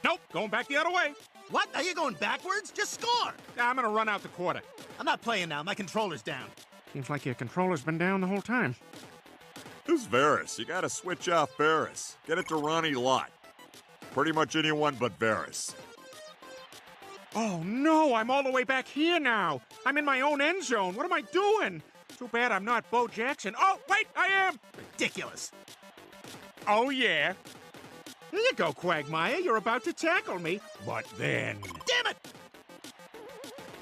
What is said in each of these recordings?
Nope, going back the other way. What? Are you going backwards? Just score! I'm gonna run out the quarter. I'm not playing now. My controller's down. Seems like your controller's been down the whole time. Who's Varys? You gotta switch off Varys. Get it to Ronnie Lott. Pretty much anyone but Varys. Oh no, I'm all the way back here now. I'm in my own end zone. What am I doing? Too bad I'm not Bo Jackson. Oh, wait, I am! Ridiculous. Oh yeah. Here you go, Quagmire. You're about to tackle me. But then... Damn it!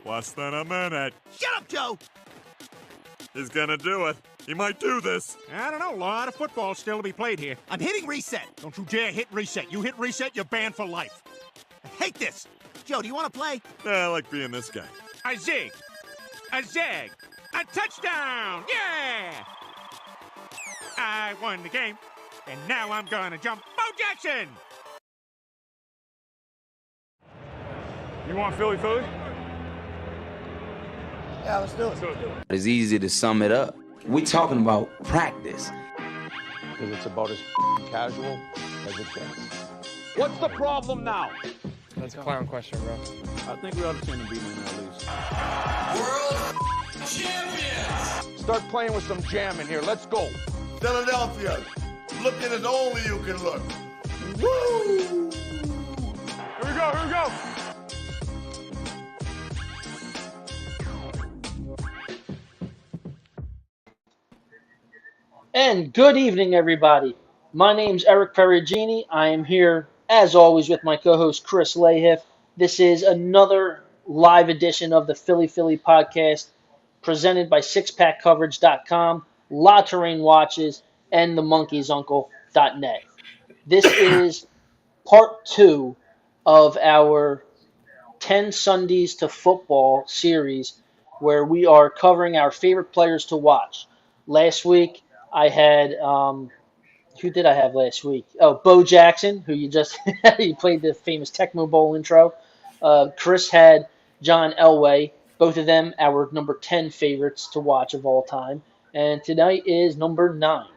Less than a minute. Shut up, Joe! He's gonna do it. He might do this. I don't know, a lot of football still to be played here. I'm hitting reset. Don't you dare hit reset. You hit reset, you're banned for life. I hate this. Joe, do you want to play? Yeah, I like being this guy. A zig. A zag. A touchdown! Yeah! I won the game, and now I'm gonna jump Bo Jackson! You want Philly? Yeah, let's do it. It's easy to sum it up. We're talking about practice. Because it's about as casual as it gets. What's the problem now? That's a clown question, bro. I think we ought to send a beating at least. World champions! Start playing with some jam in here. Let's go. Philadelphia, looking as only you can look. Woo! Here we go. And good evening, everybody. My name's Eric Perugini. I am here, as always, with my co-host Chris Lahiff. This is another live edition of the Philly podcast, presented by SixPackCoverage.com, La Terrain Watches, and TheMonkey'sUncle.net. This is part 2 of our 10 Sundays to Football series, where we are covering our favorite players to watch. Last week, I had, who did I have last week? Oh, Bo Jackson, who you just, he played the famous Tecmo Bowl intro. Chris had John Elway, both of them our number 10 favorites to watch of all time. And tonight is number 9.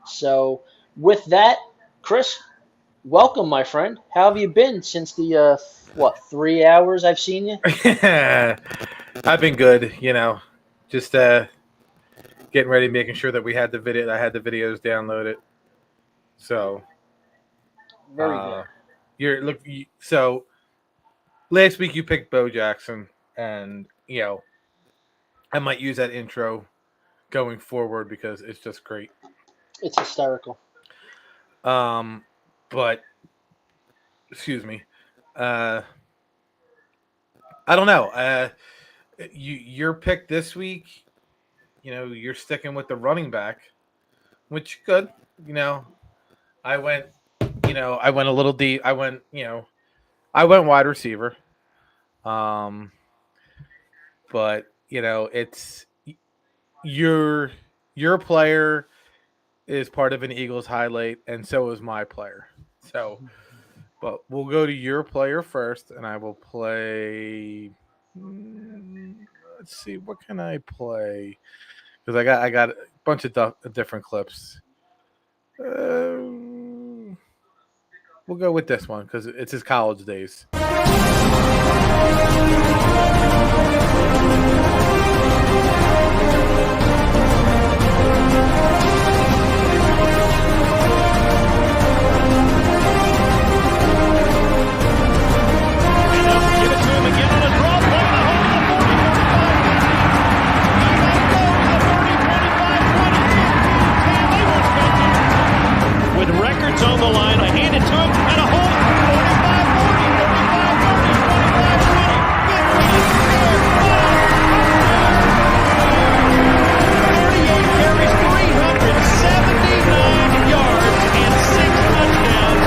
So with that, Chris, welcome, my friend. How have you been since the, 3 hours I've seen you? I've been good, just getting ready, making sure that we had the video. I had the videos downloaded. So, Very good. So last week you picked Bo Jackson, and I might use that intro going forward because it's just great. It's hysterical. But excuse me. I don't know. Your pick this week. You're sticking with the running back, which good. I went a little deep. I went wide receiver. But it's your player is part of an Eagles highlight, and so is my player. So, but we'll go to your player first, and I will play. Let's see, what can I play? Because I got a bunch of different clips. We'll go with this one because it's his college days. On the line, a hand it to him, and a hole. 45, 40, 45, 40, 45, 40. 38 carries, 379 yards, and 6 touchdowns.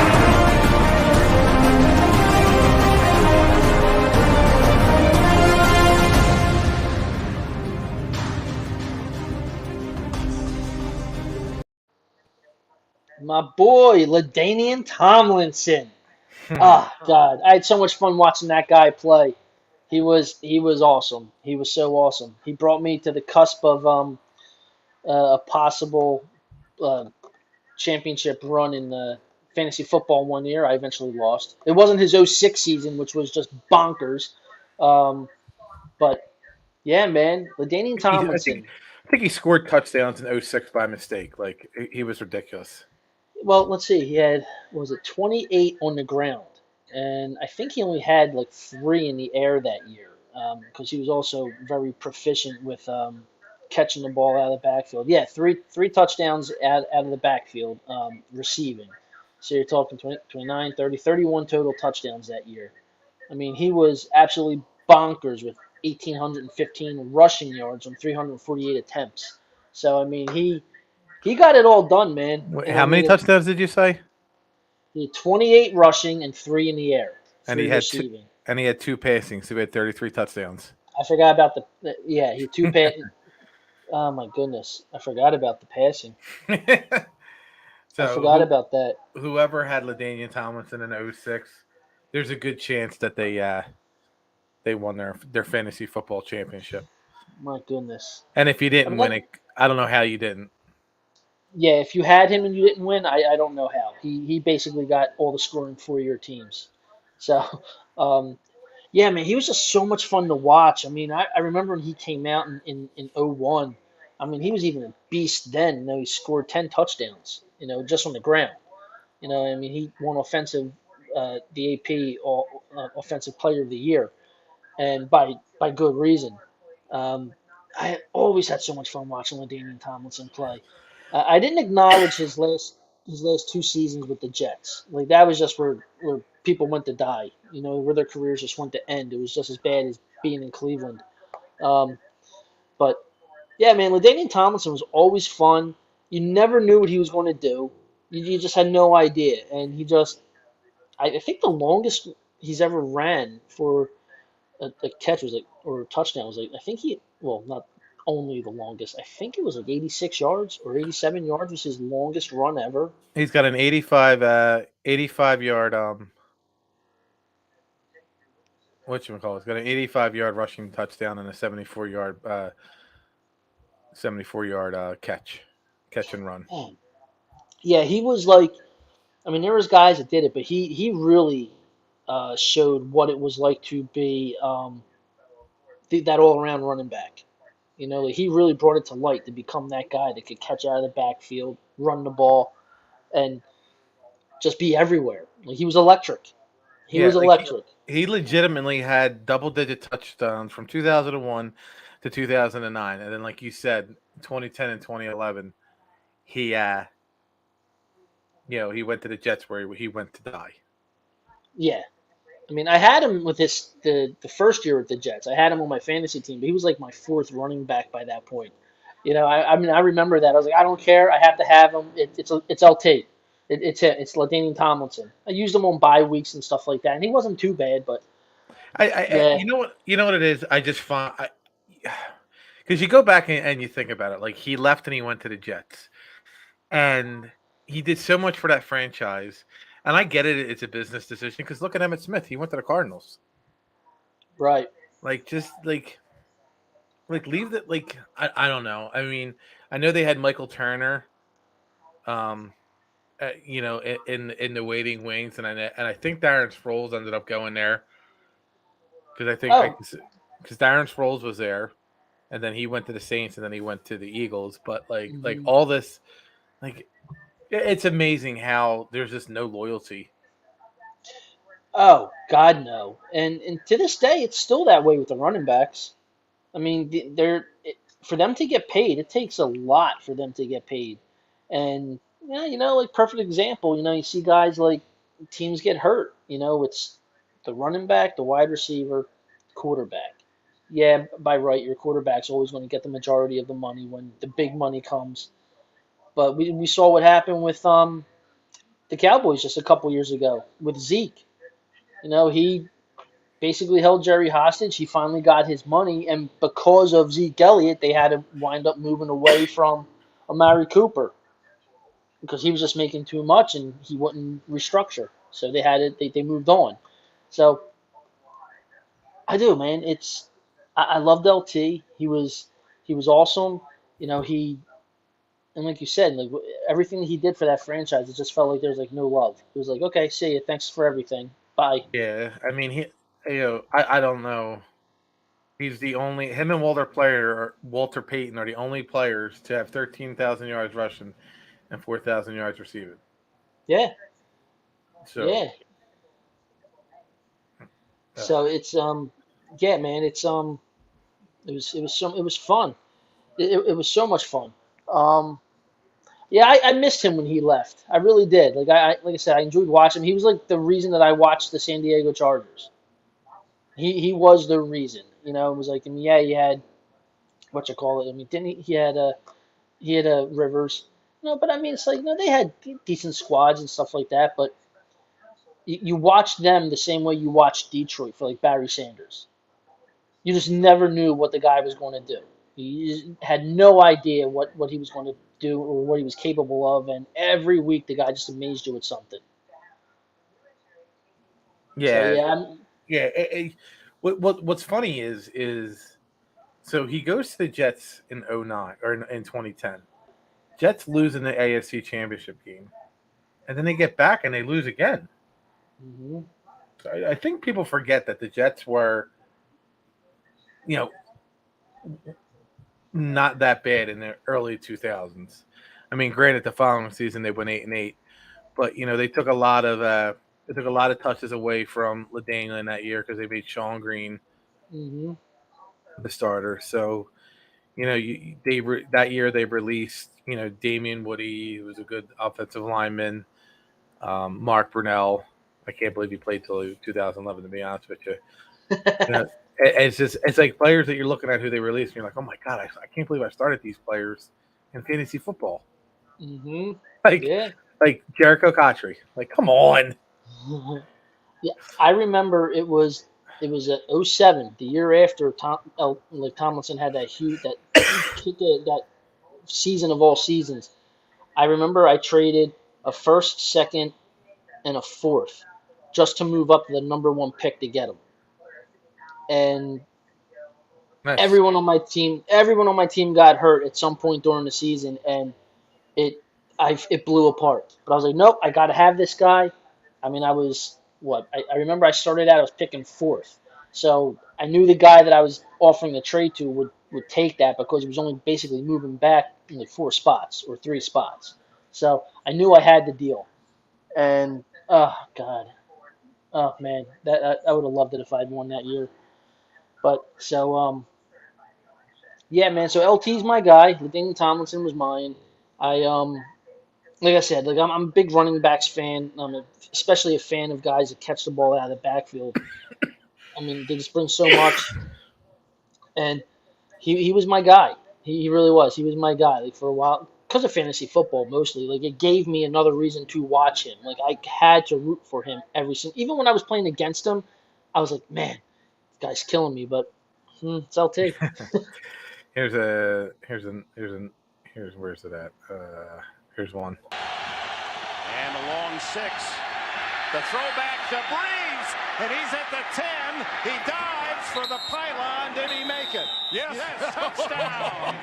My boy, LaDainian Tomlinson. Oh, God. I had so much fun watching that guy play. He was awesome. He was so awesome. He brought me to the cusp of a possible championship run in fantasy football one year. I eventually lost. It wasn't his '06 season, which was just bonkers. But yeah, man, LaDainian Tomlinson. I think he scored touchdowns in '06 by mistake. Like he was ridiculous. Well, let's see. He had, what was it, 28 on the ground, and I think he only had like 3 in the air that year because he was also very proficient with catching the ball out of the backfield. Yeah, three touchdowns out of the backfield receiving. So you're talking 20, 29, 30, 31 total touchdowns that year. I mean, he was absolutely bonkers with 1,815 rushing yards on 348 attempts. So I mean, he got it all done, man. Wait, And how I many mean, touchdowns did you say? he had 28 rushing and 3 in the air, And 3 he had receiving. and he had 2 passing, so he had 33 touchdowns. I forgot about yeah, he had 2 pass. Oh my goodness, I forgot about the passing. So I forgot about that. Whoever had LaDainian Tomlinson in '06, there's a good chance that they won their fantasy football championship. My goodness. And if you didn't mean, win it, I don't know how you didn't. Yeah, if you had him and you didn't win, I don't know how. He basically got all the scoring for your teams. So, yeah, man, he was just so much fun to watch. I mean, I remember when he came out in '01. I mean, he was even a beast then. You know, he scored 10 touchdowns, you know, just on the ground. You know, I mean, he won the AP Offensive Player of the Year, and by good reason. Um, I always had so much fun watching LaDainian Tomlinson play. I didn't acknowledge his last 2 seasons with the Jets. Like that was just where people went to die. You know, where their careers just went to end. It was just as bad as being in Cleveland. But yeah, man, LaDainian Tomlinson was always fun. You never knew what he was going to do. You just had no idea, and I think the longest he's ever ran for a catch was like, or a touchdown was like, I think not only the longest, I think it was like 86 yards or 87 yards was his longest run ever. He's got an 85 yard whatchamacallit? He's got an 85-yard rushing touchdown and a 74-yard catch and run. Yeah, he was like, I mean, there was guys that did it, but he really showed what it was like to be that all-around running back. You know, like he really brought it to light to become that guy that could catch out of the backfield, run the ball, and just be everywhere. Like he was electric. He was electric. He legitimately had double-digit touchdowns from 2001 to 2009, and then, like you said, 2010 and 2011, he he went to the Jets where he went to die. Yeah. I mean, I had him with the first year with the Jets. I had him on my fantasy team, but he was like my 4th running back by that point. You know, I mean, I remember that. I was like, I don't care. I have to have him. It's LT. It's LaDainian Tomlinson. I used him on bye weeks and stuff like that, and he wasn't too bad. But you know what it is. I just find because you go back and you think about it. Like he left and he went to the Jets, and he did so much for that franchise. And I get it; it's a business decision. Because look at Emmitt Smith; he went to the Cardinals. Right. Like just like leave that. Like I don't know. I mean, I know they had Michael Turner. In the waiting wings, and I think Darren Sproles ended up going there because because Darren Sproles was there, and then he went to the Saints, and then he went to the Eagles. But like all this, like it's amazing how there's just no loyalty. Oh God, no! And to this day, it's still that way with the running backs. I mean, for them to get paid, it takes a lot for them to get paid, and yeah, you know, like perfect example. You know, you see guys like teams get hurt. You know, it's the running back, the wide receiver, quarterback. Yeah, by right, your quarterback's always going to get the majority of the money when the big money comes. But we saw what happened with the Cowboys just a couple years ago with Zeke. You know, he basically held Jerry hostage. He finally got his money, and because of Zeke Elliott, they had to wind up moving away from Amari Cooper because he was just making too much and he wouldn't restructure. So they moved on. So I do, man. I loved LT. He was awesome. You know, he And like you said, like everything he did for that franchise, it just felt like there was like no love. It was like, okay, see you, thanks for everything, bye. Yeah, I mean, I don't know. He's the only him and Walter Payton are the only players to have 13,000 yards rushing and 4,000 yards receiving. Yeah, So yeah. So it's yeah, man, it's it was fun. It was so much fun. Um, yeah, I missed him when he left. I really did. Like I said, I enjoyed watching him. He was like the reason that I watched the San Diego Chargers. He was the reason. You know, it was like, I mean, yeah, he had what you call it. I mean, didn't he had Rivers. No, but I mean, it's like, they had decent squads and stuff like that. But you watched them the same way you watched Detroit for like Barry Sanders. You just never knew what the guy was going to do. You had no idea what he was going to do or what he was capable of, and every week the guy just amazed you with something. So yeah, yeah, yeah. What's funny is so he goes to the Jets in 09 or in 2010. Jets lose in the AFC Championship game, and then they get back and they lose again. mm-hmm. So I think people forget that the Jets were, not that bad in the early 2000s. I mean, granted, the following season they went 8-8, but they took a lot of touches away from LaDainian that year because they made Sean Green Mm-hmm. the starter. So that year they released Damian Woody, who was a good offensive lineman, Mark Brunell. I can't believe he played till 2011. To be honest with you, it's like players that you're looking at who they released, and you're like, oh my god, I can't believe I started these players in fantasy football. Mm-hmm. Like Jericho Cotchery. Like, come on. Yeah, I remember it was at '07, the year after Tomlinson had that huge kick, that season of all seasons. I remember I traded a first, second, and a fourth just to move up to the number one pick to get him. And Nice. everyone on my team got hurt at some point during the season, and it blew apart. But I was like, nope, I got to have this guy. I mean, I was I remember I started out, I was picking fourth, so I knew the guy that I was offering the trade to would take that because he was only basically moving back in like 4 spots or 3 spots. So I knew I had the deal, and oh god, oh man, that I would have loved it if I'd won that year. But so yeah, man. So LT's my guy. LaDainian Tomlinson was mine. I like I said, like I'm a big running backs fan. Especially a fan of guys that catch the ball out of the backfield. I mean, they just bring so much. And he was my guy. He really was. He was my guy. Like for a while, because of fantasy football mostly. Like it gave me another reason to watch him. Like I had to root for him every single. Even when I was playing against him, I was like, man, this guy's killing me. But it's LT. Here's where's it at? Here's one. And a long 6. The throwback to Breeze, and he's at the 10. He dives for the pylon. Did he make it? Yes, touchdown.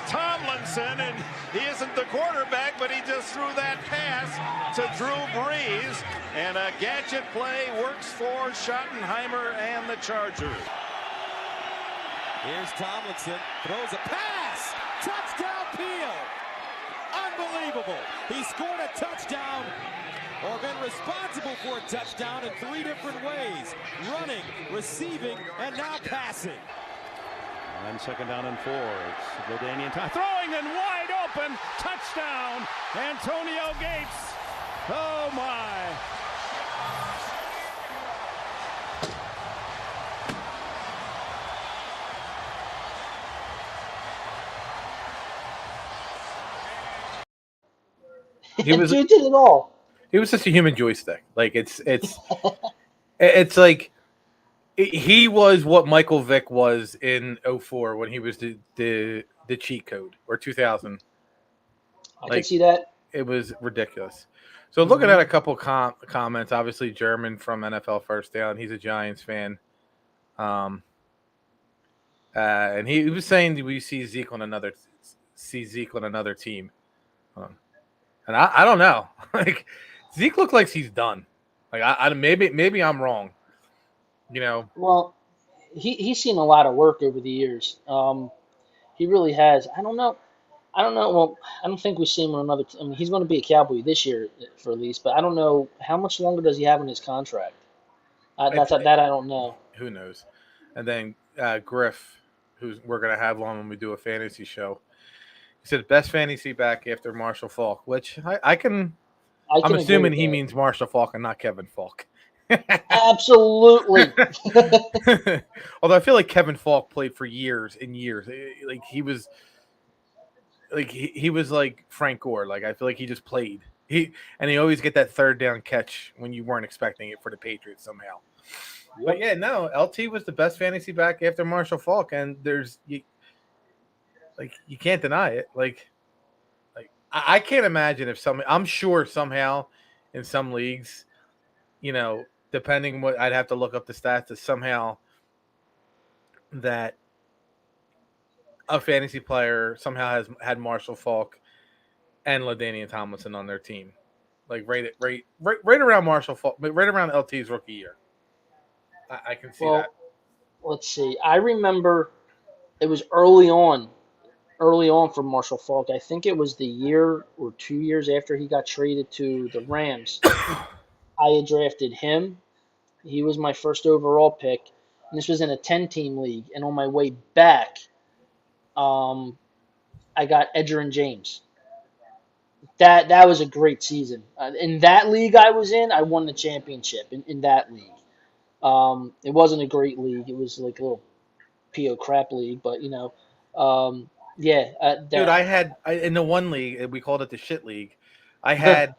Tomlinson, and he isn't the quarterback, but he just threw that pass to Drew Brees, and a gadget play works for Schottenheimer and the Chargers. Here's Tomlinson, throws a pass, touchdown Peel. Unbelievable. He scored a touchdown or been responsible for a touchdown in 3 different ways. Running, receiving, and now passing. And second down and 4. It's LaDainian time. Throwing and wide open. Touchdown. Antonio Gates. Oh, my. Dude did it all. He was just a human joystick. Like it's like he was what Michael Vick was in 04 when he was the cheat code, or 2000. I can see that. It was ridiculous. So looking at a couple comments, obviously German from NFL First Down, he's a Giants fan. And he was saying, do we see Zeke on another see Zeke on another team. And I don't know. Like Zeke looks like he's done. Like I maybe I'm wrong. You know. Well, he's seen a lot of work over the years. He really has. I don't know. Well, I don't think we've seen him on another. I mean, he's going to be a Cowboy this year for at least, but I don't know how much longer does he have in his contract. That I don't know. Who knows? And then Griff, we're going to have on when we do a fantasy show. He said best fantasy back after Marshall Faulk, which I'm assuming he means Marshall Faulk and not Kevin Faulk. Absolutely. Although I feel like Kevin Faulk played for years and years. Like he was like Frank Gore. Like I feel like he just played. He always get that third down catch when you weren't expecting it for the Patriots somehow. Yep. But yeah, no, LT was the best fantasy back after Marshall Faulk, and you can't deny it. Like I can't imagine if I'm sure somehow in some leagues, you know, depending what I'd have to look up the stats, is somehow that a fantasy player somehow has had Marshall Faulk and LaDainian Tomlinson on their team, like right around Marshall Faulk, right around LT's rookie year. I can see that. Let's see. I remember it was early on for Marshall Faulk. I think it was the year or 2 years after he got traded to the Rams. I had drafted him. He was my first overall pick. And this was in a 10-team league. And on my way back, I got Edgerrin James. That was a great season. In that league I was in, I won the championship in that league. It wasn't a great league. It was like a little PO crap league. But, you know, dude, I had in the one league, we called it the shit league. I had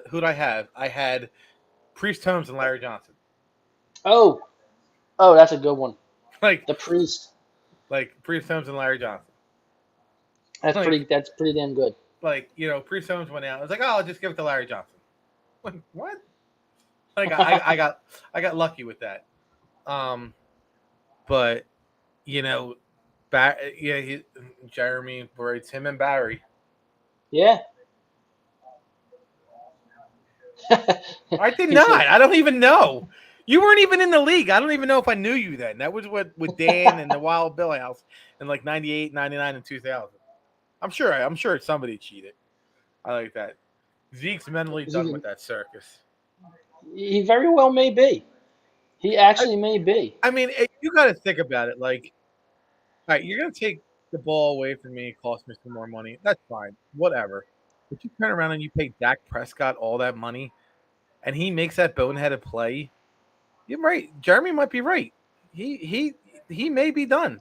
who'd I have? I had Priest Holmes and Larry Johnson. Oh, that's a good one. Like the Priest. Like Priest Holmes and Larry Johnson. That's pretty damn good. Like, you know, Priest Holmes went out. I was like, I'll just give it to Larry Johnson. Like, what? Like I got lucky with that. But you know, Jeremy, where it's him and Barry. Yeah. I did not. I don't even know. You weren't even in the league. I don't even know if I knew you then. That was with Dan and the Wild Bill House in like 98, 99, and 2000. I'm sure somebody cheated. I like that. Zeke's mentally done with that circus. He very well may be. He actually may be. I mean, you got to think about it. Like, all right, you're going to take the ball away from me. It cost me some more money. That's fine. Whatever. But you turn around and you pay Dak Prescott all that money, and he makes that boneheaded play. You're right. Jeremy might be right. He may be done.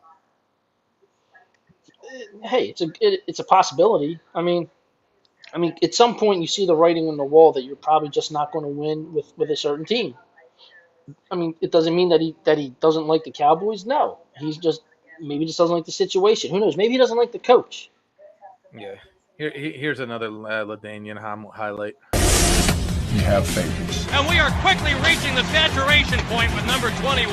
Hey, it's a possibility. I mean, at some point you see the writing on the wall that you're probably just not going to win with a certain team. I mean, it doesn't mean that he doesn't like the Cowboys. No, he's maybe just doesn't like the situation. Who knows? Maybe he doesn't like the coach. Yeah. Here's another LaDainian highlight. You have favorites. And we are quickly reaching the saturation point with number 21.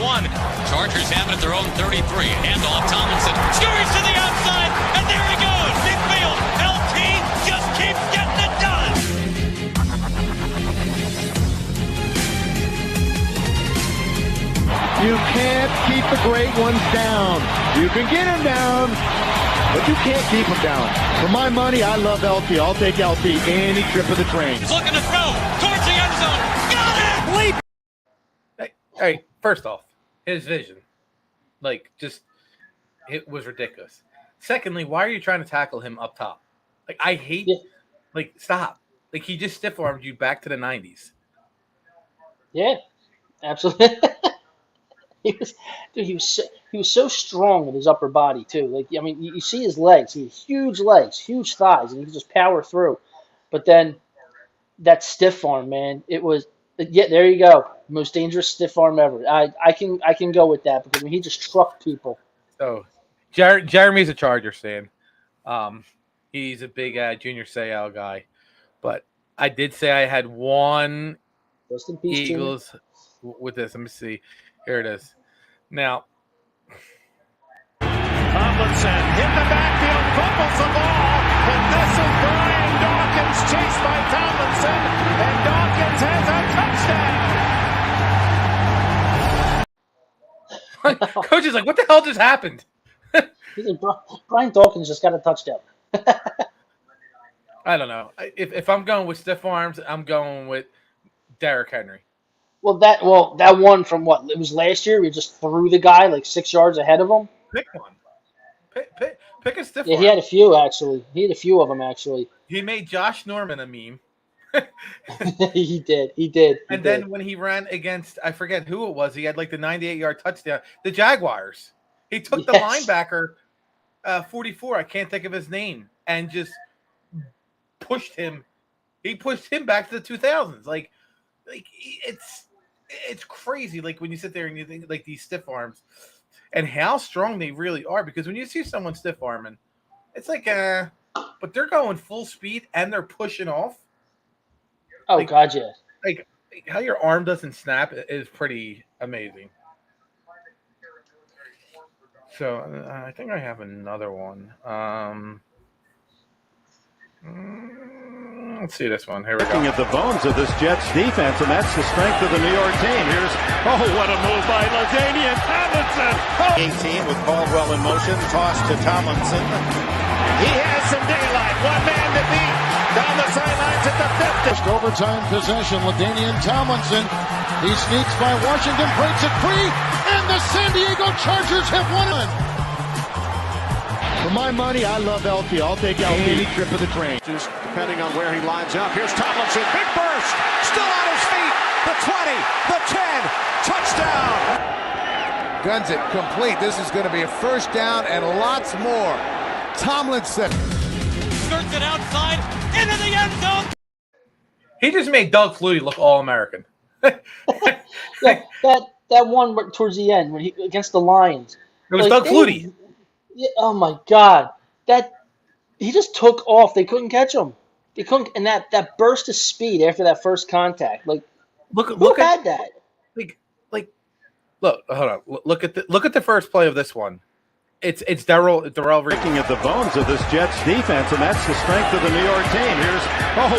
Chargers have it at their own 33. Handoff Tomlinson. Scurries to the outside, and there he goes. Midfield. LT just keeps getting it done. You can't keep the great ones down. You can get them down, but you can't keep them down. For my money, I love LT. I'll take LT any trip of the train. He's looking to throw towards the end zone. Got it! Leap! Hey, first off, his vision. Like, it was ridiculous. Secondly, why are you trying to tackle him up top? Like, I hate, stop. Like, he just stiff-armed you back to the 90s. Yeah, absolutely. He was so strong with his upper body too. Like, I mean, you see his legs. He has huge legs, huge thighs, and he can just power through. But then that stiff arm, man, it was there you go. Most dangerous stiff arm ever. I can go with that because he just trucked people. So Jeremy's a Chargers fan. He's a big Junior Seau guy. But I did say I had one Rest in peace, Eagles with this. Let me see. Here it is. Now, Tomlinson hit the backfield. fumbles the ball, and this is Brian Dawkins chased by Tomlinson, and Dawkins has a touchdown. Coach is like, what the hell just happened? He's like, Brian Dawkins just got a touchdown. I don't know. If I'm going with stiff arms, I'm going with Derrick Henry. Well, that one from what? It was last year. We just threw the guy like 6 yards ahead of him. Pick one. Pick a stiff Yeah, arm. he had a few actually. He had a few of them actually. He made Josh Norman a meme. He did. And then when he ran against, I forget who it was, he had like the 98-yard touchdown. The Jaguars. He took the linebacker, 44, I can't think of his name, and just pushed him. He pushed him back to the 2000s. Like it's crazy. Like when you sit there and you think like these stiff arms and how strong they really are. Because when you see someone stiff arming, it's like but they're going full speed and they're pushing off. Oh, like, God, yeah. Like how your arm doesn't snap is pretty amazing. So I think I have another one. Let's see this one. Here we go. Looking at the bones of this Jets defense, and that's the strength of the New York team. Here's, what a move by LaDainian Tomlinson. 18 with Caldwell in motion, toss to Tomlinson. He has some daylight. One man to beat. Down the sidelines at the 50. First overtime possession, LaDainian Tomlinson. He sneaks by Washington, breaks it free, and the San Diego Chargers have won it. For my money, I love LT. I'll take LT any trip of the train. Just depending on where he lines up. Here's Tomlinson. Big burst. Still on his feet. The 20, the 10. Touchdown. Guns it complete. This is going to be a first down and lots more. Tomlinson. Skirts it outside. Into the end zone. He just made Doug Flutie look all-American. Yeah, that one towards the end when he against the Lions. It was Doug Flutie. Yeah, oh my God, he just took off. They couldn't catch him. They couldn't, and that burst of speed after that first contact. Like, look at that. Look, hold on. Look at the first play of this one. It's Darrell Looking at the bones of this Jets defense, and that's the strength of the New York team. Here's,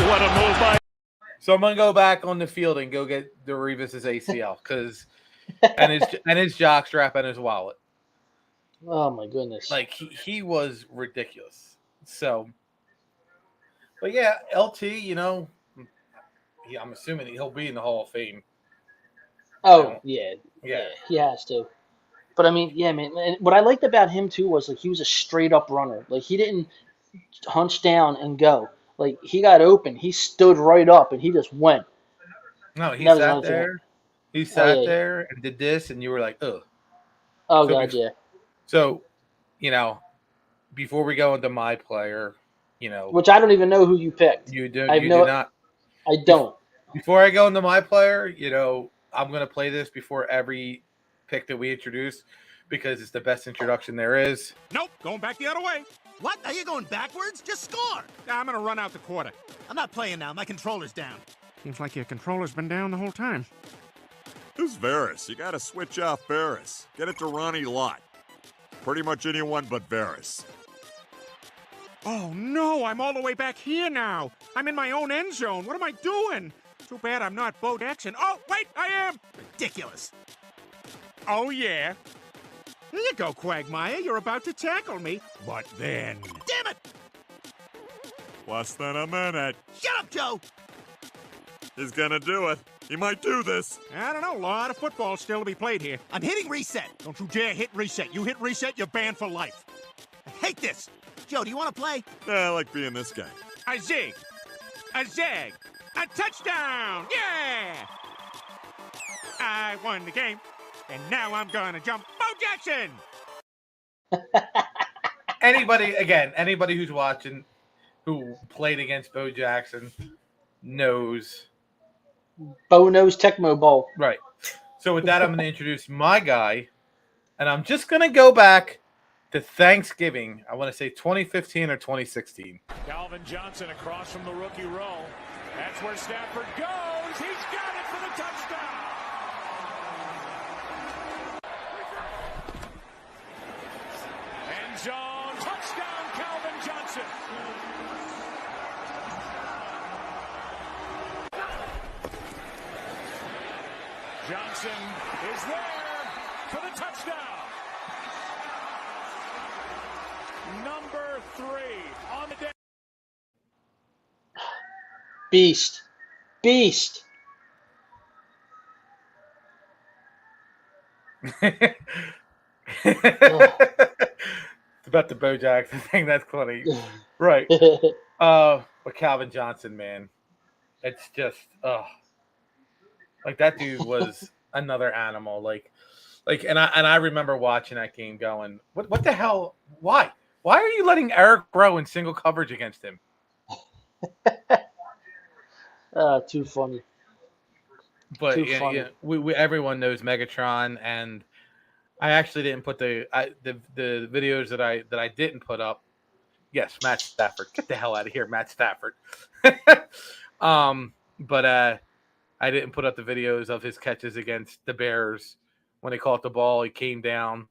what a move by. So I'm gonna go back on the field and go get Revis's ACL and his jockstrap and his wallet. Oh my goodness! Like he was ridiculous. So, but yeah, LT, I'm assuming he'll be in the Hall of Fame. Oh yeah, he has to. But I mean, yeah, man. And what I liked about him too was like he was a straight up runner. Like he didn't hunch down and go. Like he got open, he stood right up and he just went. No, he sat there. He sat there and did this, and you were like, ugh. Oh God, yeah. So, before we go into my player, which I don't even know who you picked. You do not. I don't. Before I go into my player, I'm going to play this before every pick that we introduce because it's the best introduction there is. Nope, going back the other way. What? Are you going backwards? Just score. I'm going to run out the quarter. I'm not playing now. My controller's down. Seems like your controller's been down the whole time. Who's Varys? You gotta switch off Varys. Get it to Ronnie Lott. Pretty much anyone but Varys. Oh no, I'm all the way back here now. I'm in my own end zone. What am I doing? Too bad I'm not Bo Jackson. Oh, wait, I am. Ridiculous. Oh, yeah. Here you go, Quagmire. You're about to tackle me. But then... Damn it! Less than a minute. Shut up, Joe! He's gonna do it. He might do this. I don't know. A lot of football still to be played here. I'm hitting reset. Don't you dare hit reset. You hit reset, you're banned for life. I hate this. Joe, do you want to play? Yeah, I like being this guy. A zig. A zag. A touchdown! Yeah! I won the game, and now I'm gonna jump Bo Jackson! Anybody who's watching who played against Bo Jackson knows. Bo knows Tecmo Bowl. Right. So with that, I'm going to introduce my guy, and I'm just going to go back to Thanksgiving. I want to say 2015 or 2016. Calvin Johnson across from the rookie row. That's where Stafford goes. He's got it for the touchdown. End zone touchdown. Touchdown, Calvin Johnson. Johnson is there for the touchdown. Number 3 on the day. Beast. Beast. It's about the Bo Jackson thing. That's funny. Right. But Calvin Johnson, man, it's just, like that dude was another animal. And I remember watching that game going, what the hell? Why are you letting Eric Rowe in single coverage against him? Too funny. But Too funny. we everyone knows Megatron, and I actually didn't put the videos that I didn't put up. Yes, Matt Stafford. Get the hell out of here, Matt Stafford. But I didn't put up the videos of his catches against the Bears when they caught the ball. He came down,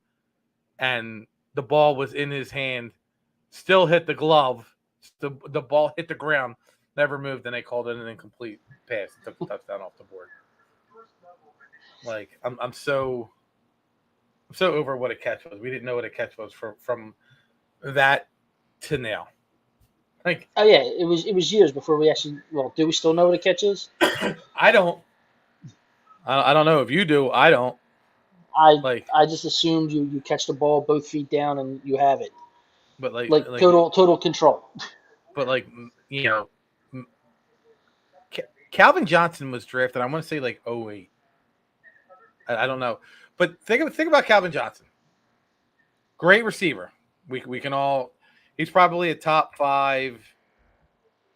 and the ball was in his hand, still hit the glove. The ball hit the ground, never moved, and they called it an incomplete pass. Took the touchdown off the board. Like I'm so over what a catch was. We didn't know what a catch was from that to now. Like, oh yeah, it was years before we actually. Well, do we still know what a catch is? I don't know if you do. I don't. I just assumed you catch the ball both feet down and you have it. But like total control. But Calvin Johnson was drafted. I want to say 08. I don't know, but think about Calvin Johnson. Great receiver. We can all. He's probably a top 5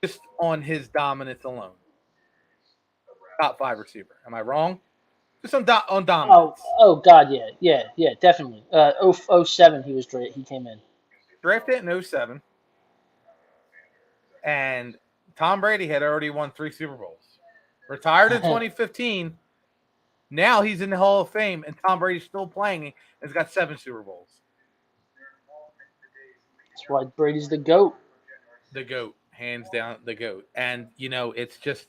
just on his dominance alone. Top 5 receiver. Am I wrong? Just on dominance. Oh God, yeah, definitely. 07 he came in. Drafted in 07. And Tom Brady had already won 3 Super Bowls. Retired in 2015. Now he's in the Hall of Fame, and Tom Brady's still playing and has got 7 Super Bowls. That's why Brady's the GOAT. The GOAT. Hands down, the GOAT. And, it's just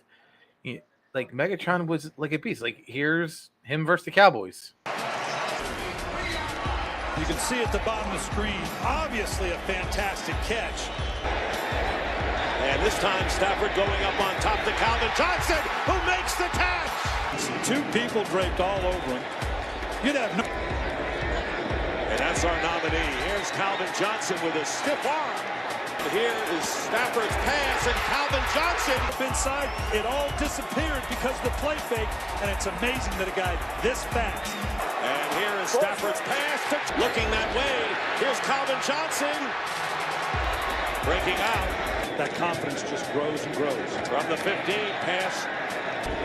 like Megatron was like a beast. Like, here's him versus the Cowboys. You can see at the bottom of the screen, obviously a fantastic catch. And this time Stafford going up on top to Calvin Johnson, who makes the catch. 2 people draped all over him. You'd have no. And that's our nominee. Here's Calvin Johnson with a stiff arm. Here is Stafford's pass, and Calvin Johnson inside. It all disappeared because of the play fake, and it's amazing that a guy this fast. And here is Stafford's pass, looking that way. Here's Calvin Johnson breaking out. That confidence just grows and grows. From the 15, pass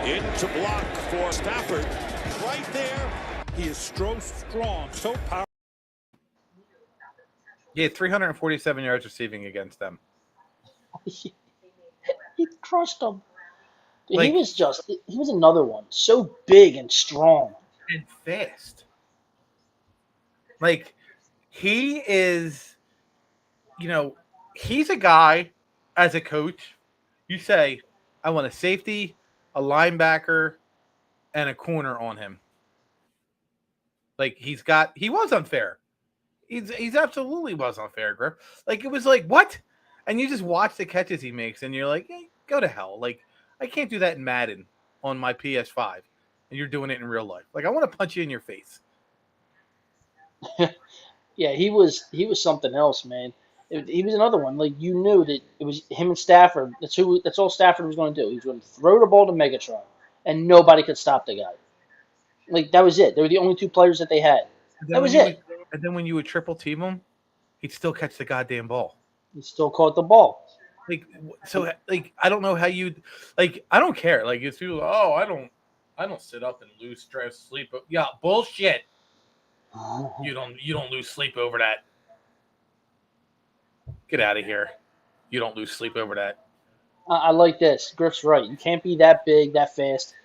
into block for Stafford. Right there. He is so strong, so powerful. Yeah, 347 yards receiving against them. He crushed them. He was another one. So big and strong. And fast. Like, he is, he's a guy, as a coach, you say, I want a safety, a linebacker, and a corner on him. Like, he was unfair. He's absolutely was unfair, Griff. Like, it was like, what? And you just watch the catches he makes, and you're like, hey, go to hell. Like, I can't do that in Madden on my PS5, and you're doing it in real life. Like, I want to punch you in your face. Yeah, he was something else, man. He was another one. Like, you knew that it was him and Stafford. That's all Stafford was going to do. He was going to throw the ball to Megatron, and nobody could stop the guy. Like, that was it. They were the only 2 players that they had. That was it. And then when you would triple team him, he'd still catch the goddamn ball. He still caught the ball. Like, so, like, I don't know how you'd, like, I don't care. Like, it's people, I don't sit up and lose stress, sleep. Yeah, bullshit. You don't lose sleep over that. Get out of here. You don't lose sleep over that. I like this. Griff's right. You can't be that big, that fast,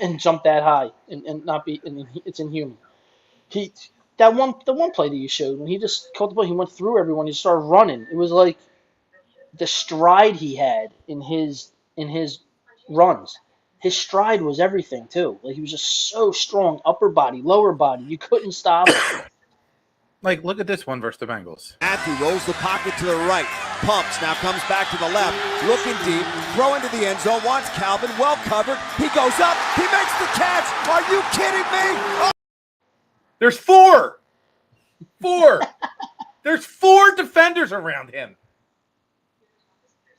and jump that high, and not be. And it's inhuman. the one play that you showed when he just caught the ball, he went through everyone, he started running. It was like the stride he had in his runs. His stride was everything too. Like he was just so strong, upper body, lower body. You couldn't stop him. Like, look at this one versus the Bengals. Matthew rolls the pocket to the right, pumps, now comes back to the left, looking deep, throw into the end zone, wants Calvin, well covered, he goes up, he makes the catch. Are you kidding me? Oh. There's four. There's 4 defenders around him.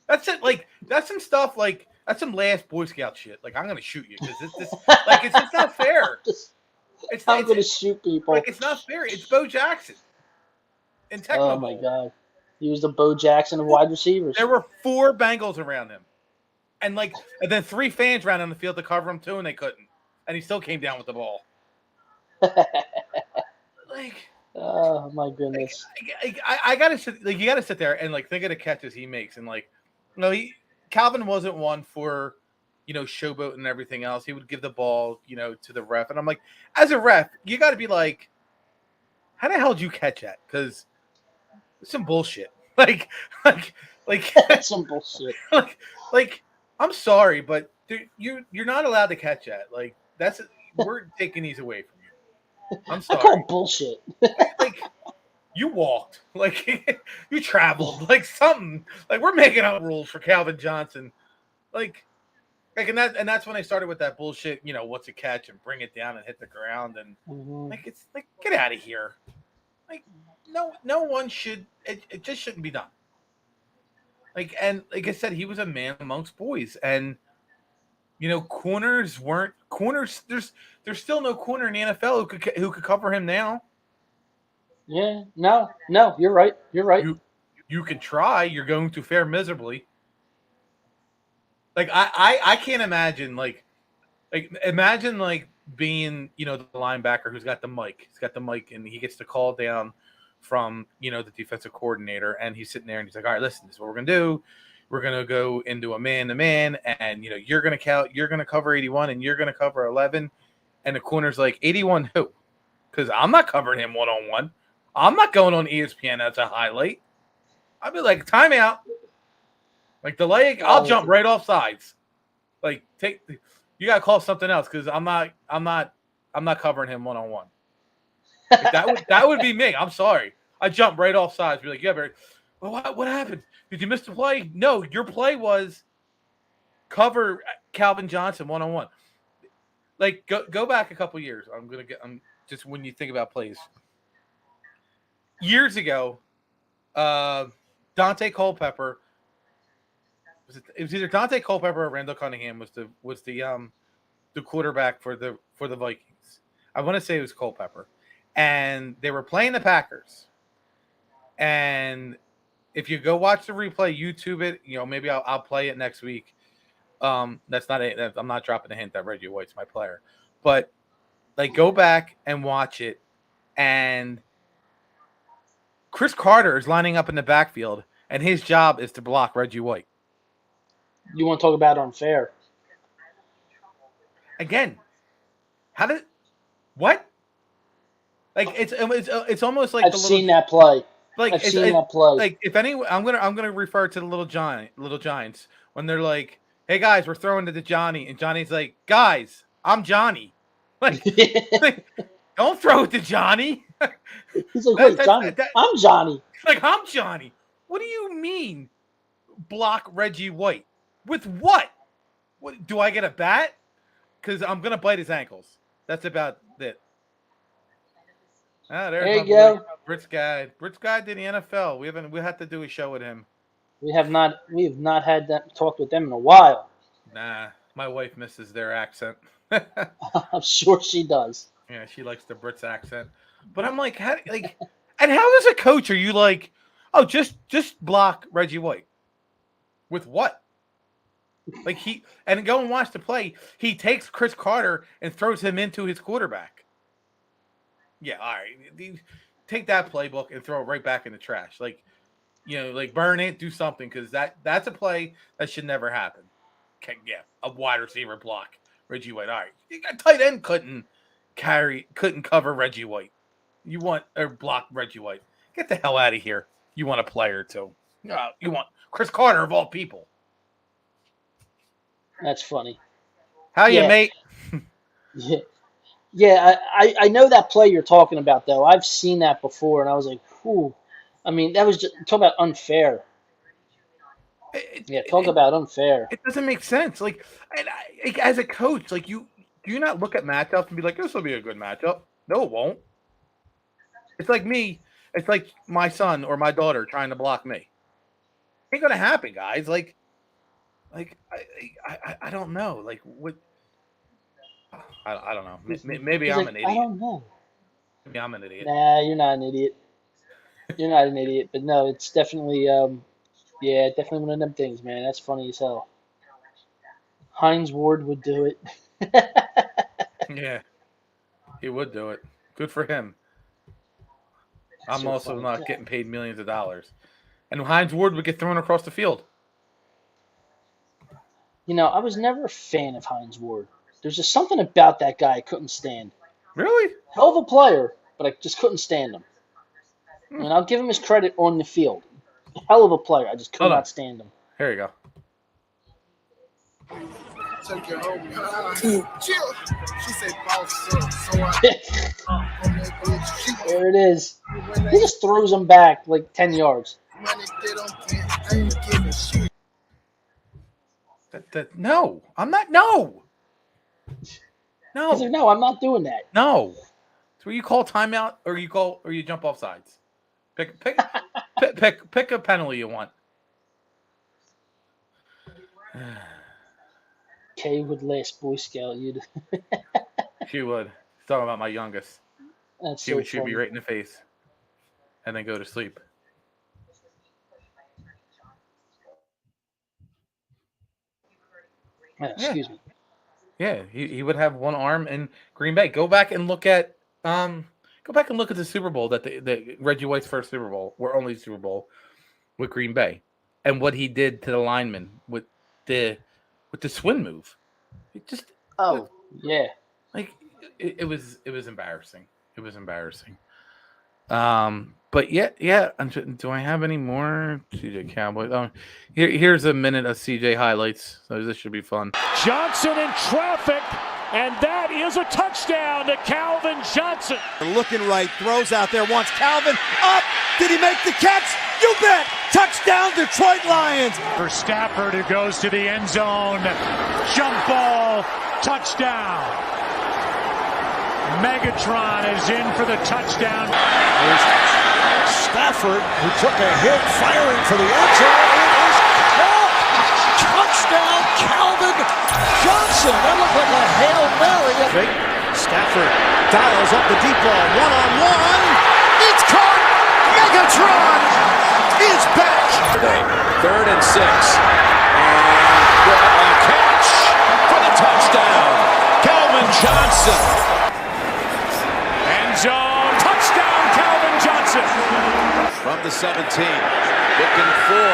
That's it. Like, that's some stuff. Like, that's some last Boy Scout shit. Like, I'm gonna shoot you because it's just not fair. I'm gonna shoot people. Like, it's not fair. It's Bo Jackson. In Techno Oh my God, he was the Bo Jackson of wide receivers. There were 4 Bengals around him, and then 3 fans ran on the field to cover him too, and they couldn't. And he still came down with the ball. Like, oh my goodness. I gotta sit. Like, you gotta sit there and like think of the catches he makes, and like, Calvin wasn't one for, showboat and everything else. He would give the ball, to the ref, and I'm like, as a ref, you got to be like, how the hell did you catch that? Because it's some bullshit. Like That's some bullshit. Like, I'm sorry, but you're not allowed to catch that. Like, we're taking these away from you. I'm sorry. I call bullshit. Like, you walked, like you traveled, like something. Like, we're making up rules for Calvin Johnson, and that's when I started with that bullshit. What's a catch and bring it down and hit the ground and it's like, get out of here. Like, no one should. It just shouldn't be done. Like, and like I said, he was a man amongst boys, and corners weren't corners. There's still no corner in the NFL who could cover him now. Yeah, no, you're right. You're right. You can try. You're going to fare miserably. Like, I can't imagine imagine being the linebacker who's got the mic. He's got the mic and he gets the call down from the defensive coordinator, and he's sitting there and he's like, all right, listen, this is what we're gonna do. We're gonna go into a man-to-man, and you're gonna cover 81 and you're gonna cover 11, and the corner's like, 81 who? Because I'm not covering him one-on-one. I'm not going on ESPN as a highlight. I'd be like, timeout. Like, the leg, I'll jump right off sides. Like, you gotta call something else because I'm not covering him one-on-one. Like, that would be me. I'm sorry. I jump right off sides. Be like, yeah, but what happened? Did you miss the play? No, your play was cover Calvin Johnson one-on-one. Like, go back a couple years. I'm just when you think about plays. Years ago, Dante Culpepper. It was either Dante Culpepper or Randall Cunningham was the quarterback for the Vikings. I want to say it was Culpepper, and they were playing the Packers. And if you go watch the replay, YouTube it. Maybe I'll play it next week. That's not it. I'm not dropping a hint that Reggie White's my player, but go back and watch it. And Chris Carter is lining up in the backfield, and his job is to block Reggie White. You want to talk about unfair? Again, what? Like, it's almost like I've seen that play. Like, I've seen that play. Like, if anyone, I'm gonna refer to the Little Giants when they're like, "Hey guys, we're throwing to the Johnny," and Johnny's like, "Guys, I'm Johnny." Like, don't throw it to Johnny. He's like, "Wait, Johnny, I'm Johnny." Like, I'm Johnny. What do you mean, block Reggie White? With what? What do I get a bat? Because I'm gonna bite his ankles. That's about it. There you go. Brits guy did the NFL. We have to do a show with him. We have not had that talk with them in a while. Nah, my wife misses their accent. I'm sure she does. Yeah, she likes the Brits accent. But I'm like, and how as a coach are you like, oh, just block Reggie White? With what? Like, and go and watch the play. He takes Chris Carter and throws him into his quarterback. Yeah, all right. Take that playbook and throw it right back in the trash. Like, burn it, do something, because that's a play that should never happen. Okay, yeah, a wide receiver block Reggie White. All right, a tight end couldn't cover Reggie White. You want or block Reggie White. Get the hell out of here. You want a player too. No, you want Chris Carter of all people. That's funny. How you, mate? Yeah. Yeah, I know that play you're talking about, though. I've seen that before, and I was like, "Whew." I mean, that was just talk about unfair. Talk about unfair. It doesn't make sense. Like, as a coach, like do you not look at matchups and be like, "This will be a good matchup"? No, it won't. It's like me. It's like my son or my daughter trying to block me. Ain't gonna happen, guys. Like I don't know. Like what? I don't know. Maybe I'm an idiot. I don't know. Maybe I'm an idiot. Nah, you're not an idiot. You're not an idiot. But no, it's definitely, definitely one of them things, man. That's funny as hell. Hines Ward would do it. Yeah, he would do it. Good for him. I'm So also funny. not getting paid millions of dollars. And Hines Ward would get thrown across the field. You know, I was never a fan of Hines Ward. There's just something about that guy I couldn't stand. Really? Hell of a player, but I just couldn't stand him. I mean, I'll give him his credit on the field. Hell of a player. I just could not stand him. Here you go. Take your home. Chill. She said, boss, There it is. He just throws him back like 10 yards. No, I'm not. No. No. He's like, no, I'm not doing that. No. It's where you call timeout or you jump off sides. Pick a penalty you want. Kay would last Boy Scout. She would. Talking about my youngest. That's She so would shoot me funny. right in the face and then go to sleep. Excuse me. Yeah, he would have one arm in Green Bay. Go back and look at the Super Bowl that Reggie White's first Super Bowl, or only Super Bowl, with Green Bay, and what he did to the lineman with the swing move. It just yeah, like it was embarrassing. It was embarrassing. But yeah. Do I have any more CJ Cowboys? Oh, here's a minute of CJ highlights. So this should be fun. Johnson in traffic, and that is a touchdown to Calvin Johnson. Looking right, throws out there, wants Calvin up. Did he make the catch? You bet. Touchdown, Detroit Lions. For Stafford, who goes to the end zone. Jump ball, touchdown. Megatron is in for the touchdown. Here's Stafford, who took a hit, firing for the end zone. It is caught. Touchdown, Calvin Johnson. That looked like a Hail Mary. Stafford dials up the deep ball, one-on-one. It's caught. Megatron is back. 3rd and 6. And a catch for the touchdown. Calvin Johnson. End zone, touchdown, Calvin Johnson. From the 17. Looking for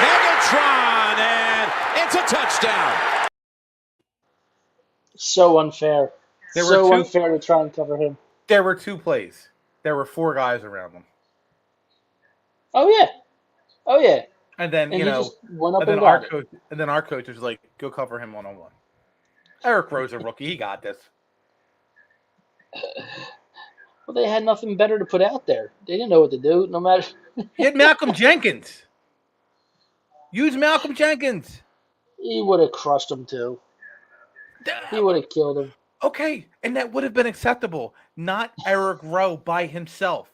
Megatron, and it's a touchdown. So unfair. So unfair to try and cover him. There were 2 plays. There were 4 guys around them. Oh yeah. And then And he just went up and then and our got it. coach, and then our coach was like, "Go cover him 1-on-1." Eric Rose, a rookie, he got this. Well, they had nothing better to put out there. They didn't know what to do. No matter. He had Malcolm Jenkins. Use Malcolm Jenkins. He would have crushed him too. He would have killed him. Okay, and that would have been acceptable. Not Eric Rowe by himself.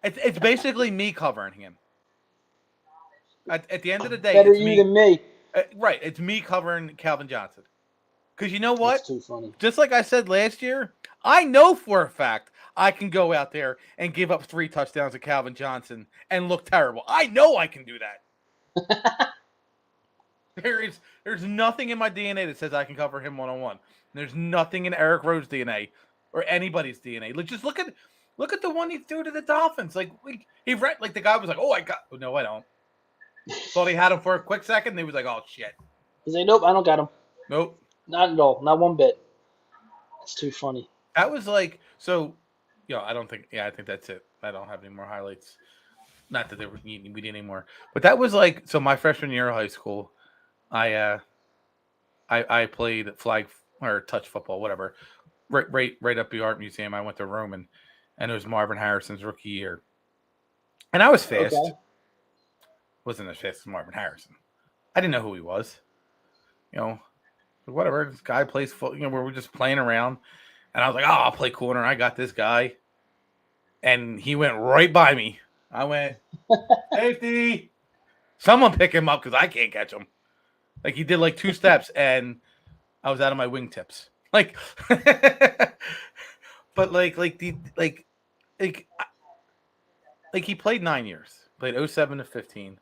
It's basically me covering him. At the end of the day, Better it's you than me. Right, it's me covering Calvin Johnson. Because you know what? That's too funny. Just like I said last year, I know for a fact I can go out there and give up 3 touchdowns to Calvin Johnson and look terrible. I know I can do that. There's nothing in my DNA that says I can cover him 1-on-1. There's nothing in Eric Rowe's DNA or anybody's DNA. Like, just look at the one he threw to the Dolphins. Like the guy was like, "Oh, no, I don't." Thought he had him for a quick second. And he was like, "Oh shit." He's like, nope, I don't got him. Nope. Not at all. Not one bit. It's too funny. That was like, so I don't think. Yeah, I think that's it. I don't have any more highlights. Not that we need any more. But that was like so. My freshman year of high school, I played flag or touch football, whatever. Right up the art museum. I went to Roman, and it was Marvin Harrison's rookie year, and I was fast. Okay. Wasn't as fast as Marvin Harrison. I didn't know who he was. Whatever. This guy plays foot. We were just playing around, and I was like, "Oh, I'll play corner. I got this guy," and he went right by me. I went, safety. Someone pick him up because I can't catch him. Like he did like 2 steps, and I was out of my wingtips. Like, but like he played 9 years, played 07 to 15,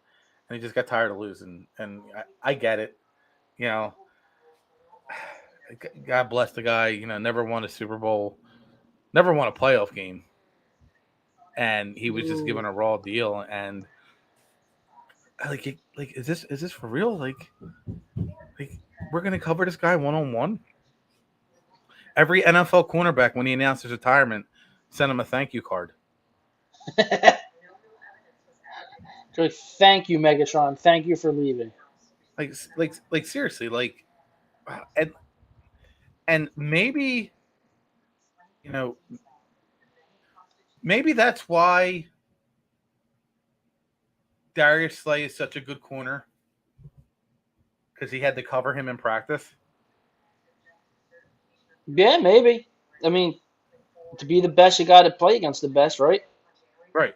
and he just got tired of losing. And I get it, God bless the guy. Never won a Super Bowl, never won a playoff game. And he was just given a raw deal, and is this for real? Like we're gonna cover this guy 1-on-1. Every NFL cornerback, when he announced his retirement, sent him a thank you card. So thank you, Megatron. Thank you for leaving. Like seriously, and maybe maybe that's why Darius Slay is such a good corner, because he had to cover him in practice. Yeah, maybe. I mean, to be the best, you got to play against the best, right? Right.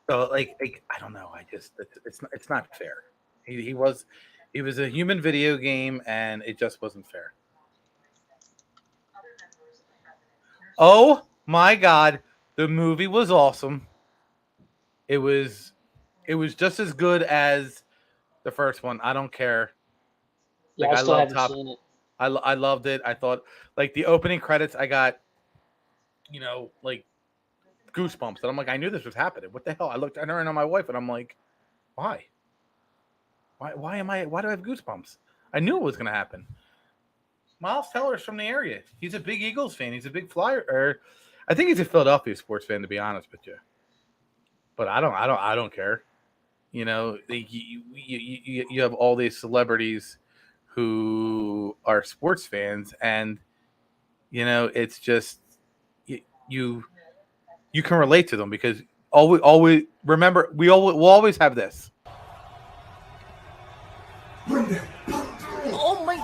So, I don't know. It's not fair. He was a human video game, and it just wasn't fair. Oh my God, the movie was awesome. It was just as good as the first one. I don't care. Yeah, I still haven't seen it. I loved it. I thought the opening credits, I got goosebumps. And I'm like, I knew this was happening. What the hell? I turned on my wife, and I'm like, why? Why do I have goosebumps? I knew it was going to happen. Miles Teller's from the area. He's a big Eagles fan. He's a big Flyer. I think he's a Philadelphia sports fan, to be honest with you. But I don't care. You have all these celebrities who are sports fans, and it's just you can relate to them, because always remember we'll always have this. Oh my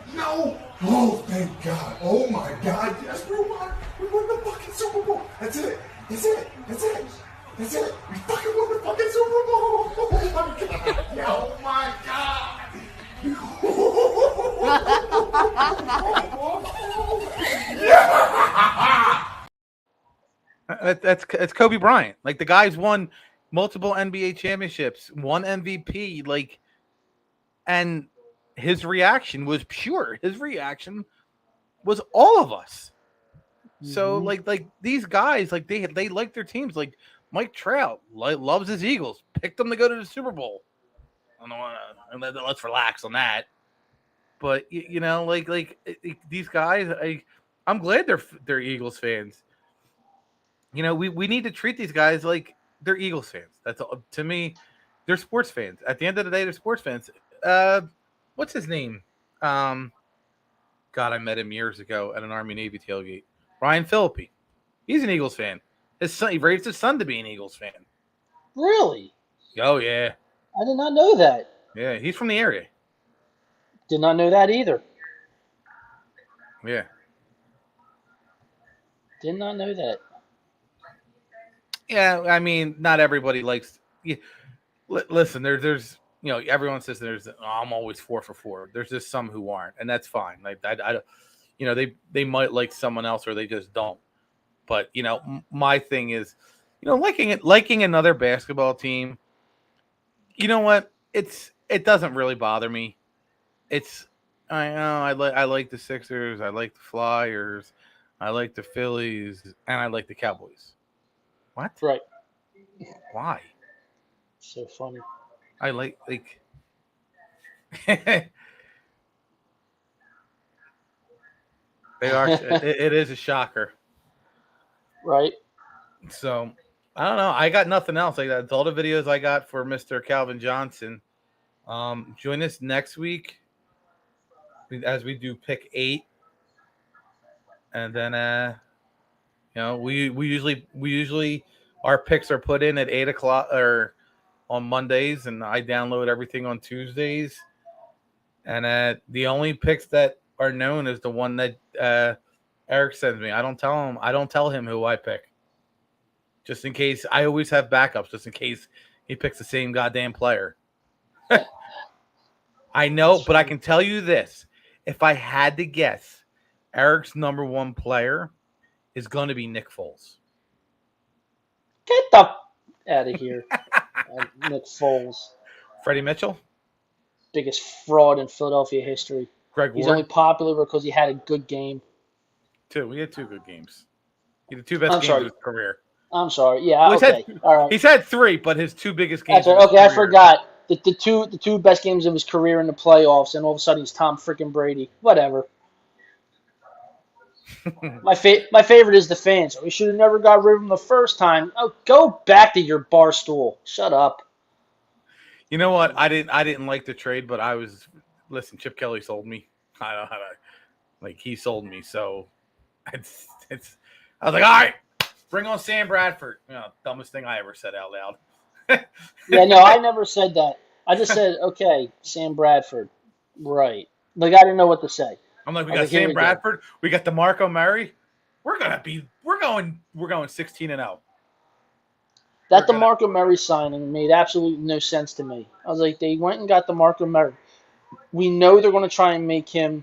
no. Oh, thank God. Oh my God. Yes, we won the fucking Super Bowl. That's it. We fucking won the fucking Super Bowl. Oh my God. Yeah. That's Kobe Bryant. The guy's won multiple NBA championships, won MVP, and his reaction was pure. His reaction was all of us. Mm-hmm. So these guys, they like their teams. Like Mike Trout loves his Eagles, picked them to go to the Super Bowl. I don't know. Let's relax on that. But these guys, I'm glad they're Eagles fans. We need to treat these guys like they're Eagles fans. That's all. To me, they're sports fans. At the end of the day, they're sports fans. What's his name? God, I met him years ago at an Army-Navy tailgate. Ryan Phillippe. He's an Eagles fan. His son, he raised his son to be an Eagles fan. Really? Oh, yeah. I did not know that. Yeah, he's from the area. Did not know that either. Yeah. Did not know that. Yeah, I mean, not everybody likes. Listen, there's everyone says I'm always 4 for 4. There's just some who aren't, and that's fine. They might like someone else, or they just don't. But my thing is, liking another basketball team. You know what? It doesn't really bother me. I like the Sixers, I like the Flyers, I like the Phillies, and I like the Cowboys. What? Right. Why? So funny. I like They are. It is a shocker. Right. So, I don't know. I got nothing else. That's all the videos I got for Mr. Calvin Johnson. Join us next week as we do pick 8. And then, we usually our picks are put in at 8:00 or on Mondays, and I download everything on Tuesdays. And the only picks that are known is the one that Eric sends me. I don't tell him who I pick, just in case. I always have backups, just in case he picks the same goddamn player. I know, but I can tell you this: if I had to guess, Eric's number 1 player is going to be Nick Foles. Get the out of here, Nick Foles. Freddie Mitchell, biggest fraud in Philadelphia history. Greg Ward. He's only popular because he had a good game. 2. We had 2 good games. He had the 2 best games of his career. I'm sorry. Yeah, okay. All right. He's had 3, but his 2 biggest games. That's right. Okay, I forgot. The two best games of his career in the playoffs, and all of a sudden he's Tom freaking Brady. Whatever. My favorite is the fans. We should have never got rid of him the first time. Oh, go back to your bar stool. Shut up. You know what? I didn't like the trade, but listen. Chip Kelly sold me. I don't know how to, he sold me. So it's. I was like, all right, bring on Sam Bradford. Dumbest thing I ever said out loud. Yeah, no, I never said that. I just said, okay, Sam Bradford, right? I didn't know what to say. I'm like, we got Sam Bradford, we got DeMarco Murray. We're going 16-0. That DeMarco Murray signing made absolutely no sense to me. I was like, they went and got DeMarco Murray. We know they're going to try and make him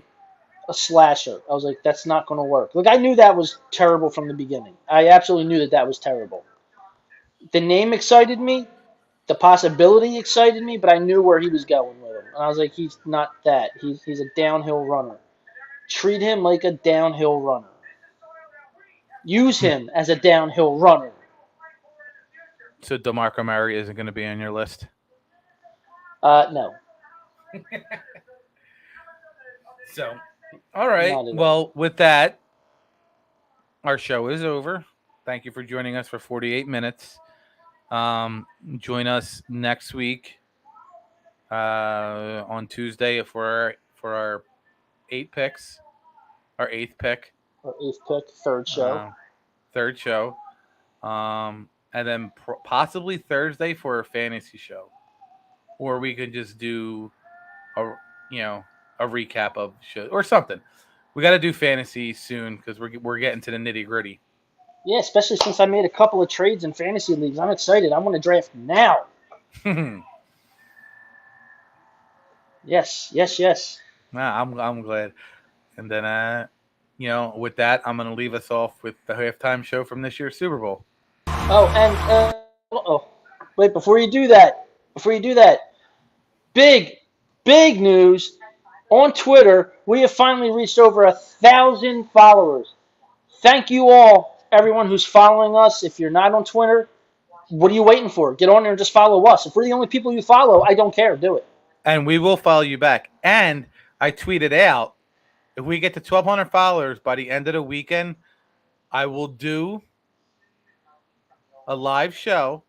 a slasher. I was like, that's not going to work. I knew that was terrible from the beginning. I absolutely knew that was terrible. The name excited me. The possibility excited me, but I knew where he was going with him. And I was like, he's not that. He's a downhill runner. Treat him like a downhill runner. Use him as a downhill runner. So DeMarco Murray isn't going to be on your list? No. So, all right. Well, with that, our show is over. Thank you for joining us for 48 minutes. Join us next week on Tuesday for our 8 picks, our 8th pick. Our 8th pick, third show. And then possibly Thursday for a fantasy show, or we could just do a recap of show or something. We got to do fantasy soon because we're getting to the nitty gritty. Yeah, especially since I made a couple of trades in fantasy leagues. I'm excited. I want to draft now. Yes. Nah, I'm glad. And then with that, I'm gonna leave us off with the halftime show from this year's Super Bowl. Oh, and wait, before you do that, big news on Twitter. We have finally reached over 1,000 followers. Thank you all, everyone who's following us. If you're not on Twitter, what are you waiting for? Get on there and just follow us. If we're the only people you follow, I don't care. Do it. And we will follow you back. And I tweeted out, if we get to 1,200 followers by the end of the weekend, I will do a live show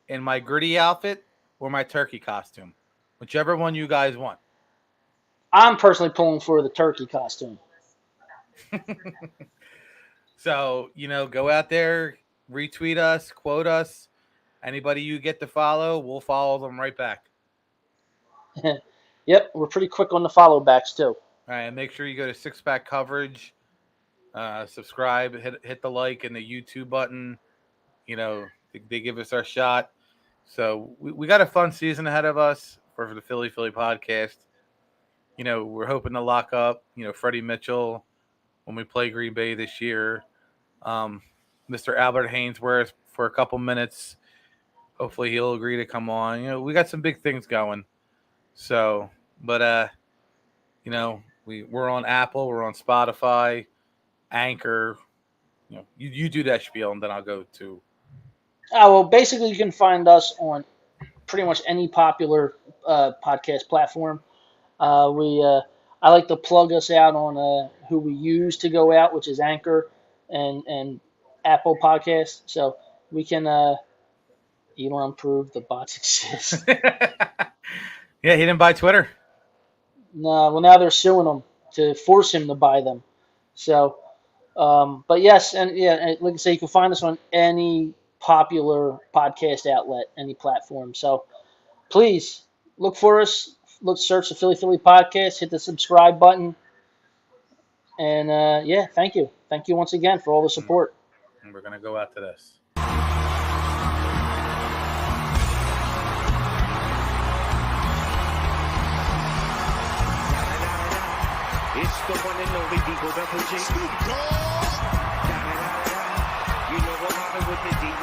in my gritty outfit or my turkey costume, whichever one you guys want. I'm personally pulling for the turkey costume. So, go out there, retweet us, quote us. Anybody you get to follow, we'll follow them right back. Yep, we're pretty quick on the follow backs too. All right, and make sure you go to Six Pack Coverage, subscribe, hit the like and the YouTube button. They give us our shot. So we got a fun season ahead of us for the Philly podcast. We're hoping to lock up, Freddie Mitchell when we play Green Bay this year. Mr. Albert Hines Ward for a couple minutes. Hopefully he'll agree to come on. We got some big things going. So, but we're on Apple, we're on Spotify, Anchor. You do that spiel, and then I'll go to. Well, basically, you can find us on pretty much any popular podcast platform. I like to plug us out on who we use to go out, which is Anchor and Apple Podcasts. So we can you don't prove the bots exist. Yeah, he didn't buy Twitter. No, well now they're suing him to force him to buy them. So, but yes, and yeah, like I say, you can find us on any popular podcast outlet, any platform. So please look for us. Search the Philly Podcast. Hit the subscribe button. And yeah, thank you. Thank you once again for all the support. And we're gonna go out to this. It's the one and only Eagle Double G. You know what happened with the D.